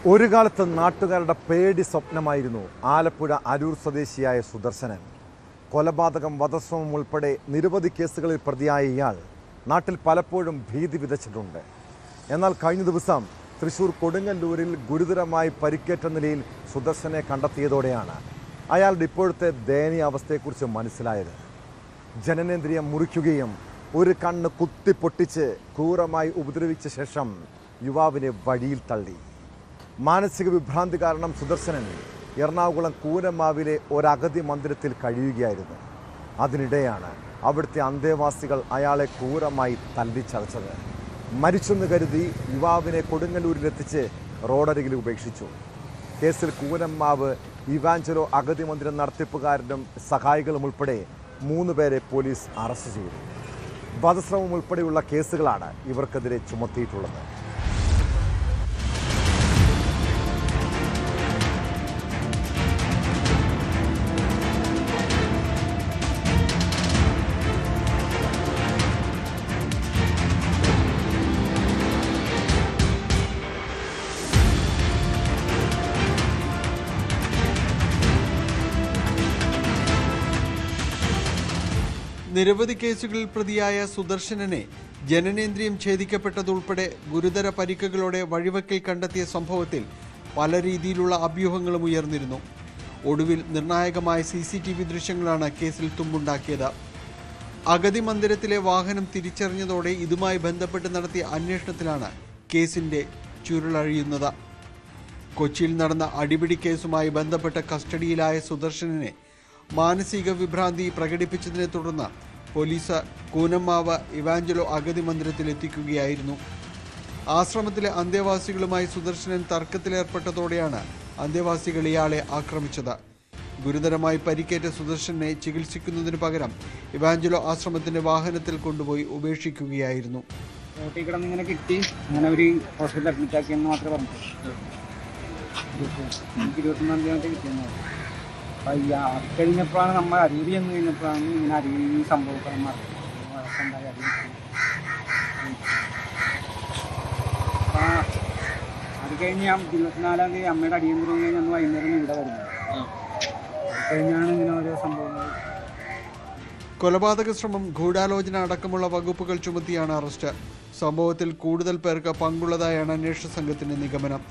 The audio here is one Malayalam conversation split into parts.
ഒരു കാലത്ത് നാട്ടുകാരുടെ പേടി സ്വപ്നമായിരുന്നു ആലപ്പുഴ അരൂർ സ്വദേശിയായ സുദർശനൻ. കൊലപാതകം, വധശ്രമം ഉൾപ്പെടെ നിരവധി കേസുകളിൽ പ്രതിയായ ഇയാൾ നാട്ടിൽ പലപ്പോഴും ഭീതി വിതച്ചിട്ടുണ്ട്. എന്നാൽ കഴിഞ്ഞ ദിവസം തൃശൂർ കൊടുങ്ങല്ലൂരിൽ ഗുരുതരമായി പരിക്കേറ്റ നിലയിൽ സുദർശനെ കണ്ടെത്തിയതോടെയാണ് അയാളുടെ ഇപ്പോഴത്തെ ദയനീയ അവസ്ഥയെക്കുറിച്ച് മനസ്സിലായത്. ജനനേന്ദ്രിയം മുറിക്കുകയും ഒരു കണ്ണ് കുത്തിപ്പൊട്ടിച്ച് ക്രൂരമായി ഉപദ്രവിച്ച ശേഷം യുവാവിനെ വഴിയിൽ തള്ളി. മാനസിക വിഭ്രാന്തി കാരണം സുദർശനൻ എറണാകുളം കൂനമാവിലെ ഒരഗതി മന്ദിരത്തിൽ കഴിയുകയായിരുന്നു. അതിനിടെയാണ് അവിടുത്തെ അന്തേവാസികൾ അയാളെ ക്രൂരമായി തല്ലിച്ചതച്ചത്. മരിച്ചെന്ന് കരുതി യുവാവിനെ കൊടുങ്ങല്ലൂരിലെത്തിച്ച് റോഡരികിൽ ഉപേക്ഷിച്ചു. കേസിൽ കൂനമാവ് ഇവാഞ്ചലോ അഗതി മന്ദിരം നടത്തിപ്പുകാരനും സഹായികളും ഉൾപ്പെടെ 3 പേരെ പോലീസ് അറസ്റ്റ് ചെയ്തു. വധശ്രമം ഉൾപ്പെടെയുള്ള കേസുകളാണ് ഇവർക്കെതിരെ ചുമത്തിയിട്ടുള്ളത്. നിരവധി കേസുകളിൽ പ്രതിയായ സുദർശനനെ ജനനേന്ദ്രിയം ഛേദിക്കപ്പെട്ടതുൾപ്പെടെ ഗുരുതര പരിക്കുകളോടെ വഴിവക്കിൽ കണ്ടെത്തിയ സംഭവത്തിൽ പല രീതിയിലുള്ള അഭ്യൂഹങ്ങളും ഉയർന്നിരുന്നു. ഒടുവിൽ നിർണായകമായ CCTV ദൃശ്യങ്ങളാണ് കേസിൽ തുമ്പുണ്ടാക്കിയത്. അഗതി മന്ദിരത്തിലെ വാഹനം തിരിച്ചറിഞ്ഞതോടെ ഇതുമായി ബന്ധപ്പെട്ട് നടത്തിയ അന്വേഷണത്തിലാണ് കേസിന്റെ ചുരുളഴിയുന്നത്. കൊച്ചിയിൽ നടന്ന അടിപിടി കേസുമായി ബന്ധപ്പെട്ട് കസ്റ്റഡിയിലായ സുദർശനനെ മാനസിക വിഭ്രാന്തി പ്രകടിപ്പിച്ചതിനെ തുടർന്ന് പോലീസ് കൂനമാവ് ഇവാഞ്ചലോ അഗതി മന്ദിരത്തിൽ എത്തിക്കുകയായിരുന്നു. ആശ്രമത്തിലെ അന്തേവാസികളുമായി സുദർശനൻ തർക്കത്തിലേർപ്പെട്ടതോടെയാണ് അന്തേവാസികൾ ഇയാളെ ആക്രമിച്ചത്. ഗുരുതരമായി പരിക്കേറ്റ സുദർശനെ ചികിത്സിക്കുന്നതിന് പകരം ഇവാഞ്ചലോ ആശ്രമത്തിന്റെ വാഹനത്തിൽ കൊണ്ടുപോയി ഉപേക്ഷിക്കുകയായിരുന്നു. ഇങ്ങനെ കിട്ടി, അങ്ങനെ ഒരു ഹോസ്പിറ്റലിൽ അഡ്മിറ്റ് ആക്കിയെന്ന് മാത്രമേ പറഞ്ഞു. 21 കിട്ടിയെന്ന് പറഞ്ഞു. അത് കഴിഞ്ഞപ്പോഴാണ് നമ്മൾ അരൂരി എന്ന് കഴിഞ്ഞപ്പോഴാണ് ഇങ്ങനെ അരൂരി ഈ സംഭവം വഴക്കുണ്ടായി. അത് കഴിഞ്ഞ് ഞാൻ 24-ാം തീയതി അമ്മയുടെ അടിയന്തരം കഴിഞ്ഞ് അന്ന് വൈകുന്നേരം ഇവിടെ വരുന്നത്. അത് കഴിഞ്ഞാണ് ഇങ്ങനെ ഓരോ സംഭവങ്ങൾ. കൊലപാതക ശ്രമം, ഗൂഢാലോചന അടക്കമുള്ള വകുപ്പുകൾ ചുമത്തിയാണ് അറസ്റ്റ്. സംഭവത്തിൽ കൂടുതൽ പേർക്ക് പങ്കുള്ളതായാണ് അന്വേഷണ സംഘത്തിന്റെ നിഗമനം.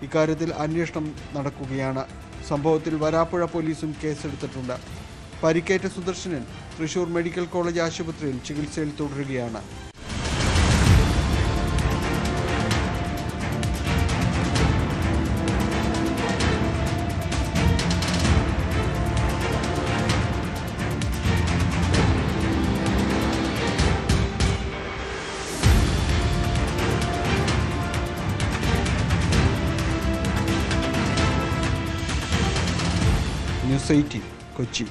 ഇക്കാര്യത്തിൽ അന്വേഷണം നടക്കുകയാണ്. സംഭവത്തിൽ വരാപ്പുഴ പോലീസും കേസെടുത്തിട്ടുണ്ട്. പരിക്കേറ്റ സുദർശനൻ തൃശൂർ മെഡിക്കൽ കോളേജ് ആശുപത്രിയിൽ ചികിത്സയിൽ തുടരുകയാണ്. ന്യൂസ് 18 കൊച്ചി.